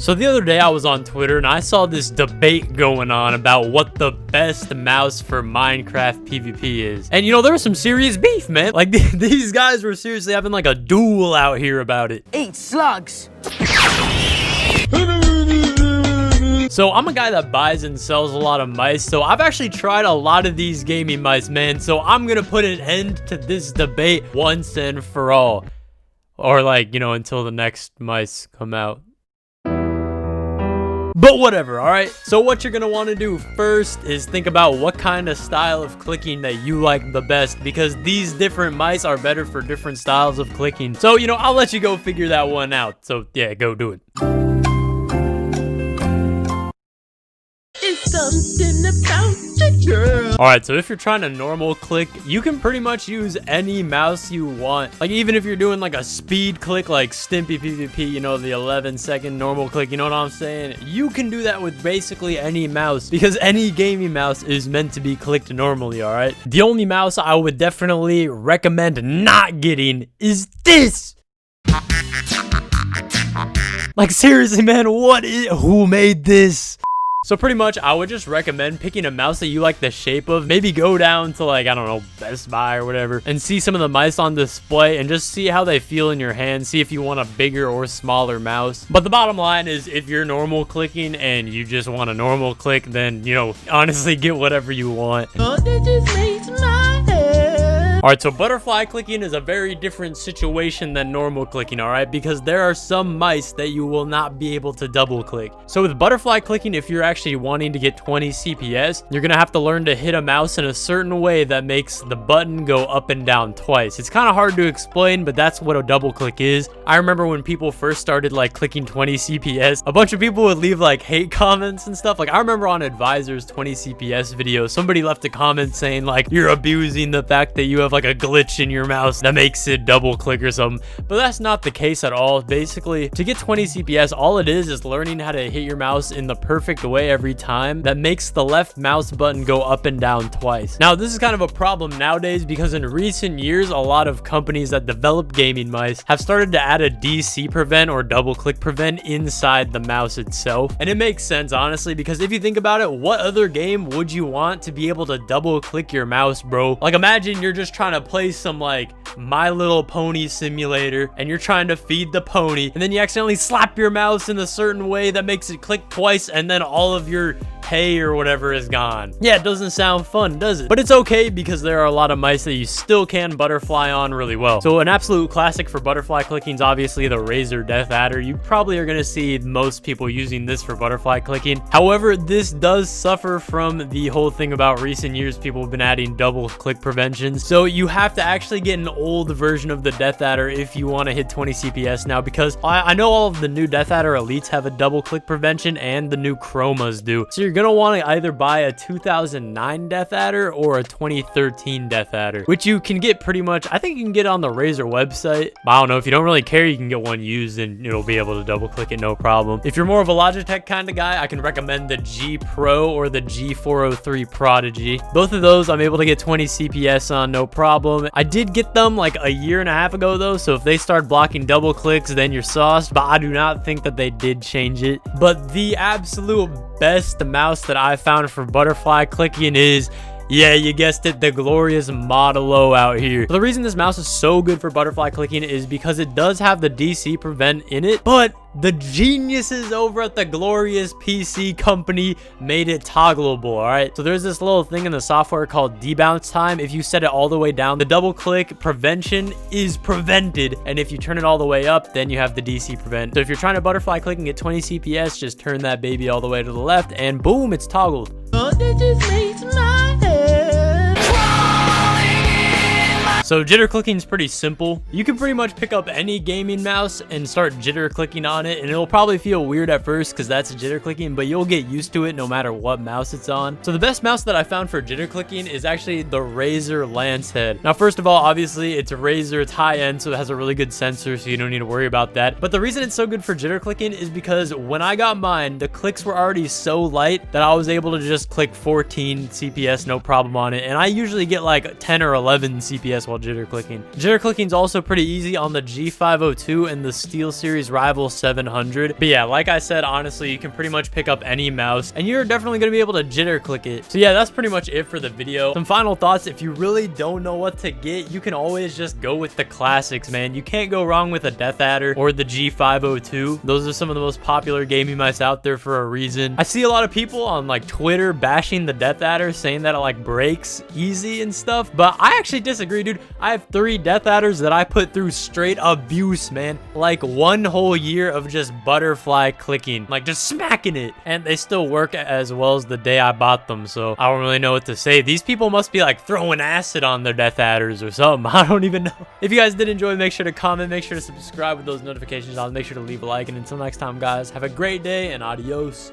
So the other day I was on Twitter and I saw this debate going on about what the best mouse for Minecraft PvP is. And you know, there was some serious beef, man. Like these guys were seriously having like a duel out here about it. Eat slugs. So I'm a guy that buys and sells a lot of mice, so I've actually tried a lot of these gaming mice, man. So I'm gonna put an end to this debate once and for all. Or like, you know, until the next mice come out. But whatever, alright? So what you're gonna want to do first is think about what kind of style of clicking that you like the best, because these different mice are better for different styles of clicking. So, you know, I'll let you go figure that one out. So yeah, go do it. It's something about the girl. Alright, so if you're trying to normal click, you can pretty much use any mouse you want. Like, even if you're doing like a speed click like Stimpy PvP, you know, the 11-second normal click, you know what I'm saying? You can do that with basically any mouse, because any gaming mouse is meant to be clicked normally, alright? The only mouse I would definitely recommend not getting is this! Like, seriously, man, who made this? So pretty much, I would just recommend picking a mouse that you like the shape of. Maybe go down to like, I don't know, Best Buy or whatever, and see some of the mice on display and just see how they feel in your hand. See if you want a bigger or smaller mouse. But the bottom line is, if you're normal clicking and you just want a normal click, then, you know, honestly, get whatever you want. Alright, so butterfly clicking is a very different situation than normal clicking, alright? Because there are some mice that you will not be able to double click. So with butterfly clicking, if you're actually wanting to get 20 CPS, you're gonna have to learn to hit a mouse in a certain way that makes the button go up and down twice. It's kind of hard to explain, but that's what a double click is. I remember when people first started like clicking 20 CPS, a bunch of people would leave like hate comments and stuff. Like, I remember on Advisor's 20 CPS video, somebody left a comment saying like, you're abusing the fact that you have like a glitch in your mouse that makes it double click or something. But that's not the case at all. Basically, to get 20 CPS, all it is learning how to hit your mouse in the perfect way every time that makes the left mouse button go up and down twice. Now, this is kind of a problem nowadays because in recent years, a lot of companies that develop gaming mice have started to add a DC prevent or double click prevent inside the mouse itself. And it makes sense, honestly, because if you think about it, what other game would you want to be able to double click your mouse, bro? Like, imagine you're just trying to play some like My Little Pony simulator and you're trying to feed the pony, and then you accidentally slap your mouse in a certain way that makes it click twice, and then all of your hay or whatever is gone. Yeah, it doesn't sound fun, does it? But it's okay, because there are a lot of mice that you still can butterfly on really well. So an absolute classic for butterfly clicking is obviously the Razer Death Adder. You probably are going to see most people using this for butterfly clicking. However, this does suffer from the whole thing about recent years. People have been adding double click preventions. So you have to actually get an old version of the Death Adder if you want to hit 20 CPS now, because I know all of the new Death Adder Elites have a double click prevention and the new Chromas do. So you're going to want to either buy a 2009 Death Adder or a 2013 Death Adder, which you can get pretty much, I think you can get on the Razer website. But I don't know, if you don't really care, you can get one used and you'll be able to double click it, no problem. If you're more of a Logitech kind of guy, I can recommend the G Pro or the G403 Prodigy. Both of those I'm able to get 20 CPS on, no problem. I did get them like a year and a half ago though, so if they start blocking double clicks, then you're sauced, but I do not think that they did change it. But the absolute best mouse that I found for butterfly clicking is, yeah, you guessed it, the glorious Model O out here. The reason this mouse is so good for butterfly clicking is because it does have the DC prevent in it, but the geniuses over at the glorious PC company made it toggleable, alright? So there's this little thing in the software called debounce time. If you set it all the way down, the double click prevention is prevented, and if you turn it all the way up, then you have the DC prevent. So if you're trying to butterfly click and get 20 CPS, just turn that baby all the way to the left, and boom, it's toggled. So jitter clicking is pretty simple. You can pretty much pick up any gaming mouse and start jitter clicking on it, and it'll probably feel weird at first because that's jitter clicking, but you'll get used to it no matter what mouse it's on. So the best mouse that I found for jitter clicking is actually the Razer Lancehead. Now, first of all, obviously it's a Razer, it's high end, so it has a really good sensor, so you don't need to worry about that. But the reason it's so good for jitter clicking is because when I got mine, the clicks were already so light that I was able to just click 14 CPS no problem on it, and I usually get like 10 or 11 CPS while jitter clicking. Jitter clicking is also pretty easy on the G502 and the SteelSeries Rival 700. But yeah, like I said, honestly, you can pretty much pick up any mouse and you're definitely going to be able to jitter click it. So yeah, that's pretty much it for the video. Some final thoughts: if you really don't know what to get, you can always just go with the classics, man. You can't go wrong with a Death Adder or the G502. Those are some of the most popular gaming mice out there for a reason. I see a lot of people on like Twitter bashing the Death Adder, saying that it like breaks easy and stuff, but I actually disagree, dude. I have 3 Death Adders that I put through straight abuse, man. Like 1 whole year of just butterfly clicking, like just smacking it, and they still work as well as the day I bought them. So I don't really know what to say. These people must be like throwing acid on their Death Adders or something. I don't even know. If you guys did enjoy, make sure to comment, make sure to subscribe with those notifications on, make sure to leave a like, and until next time, guys, have a great day and adios.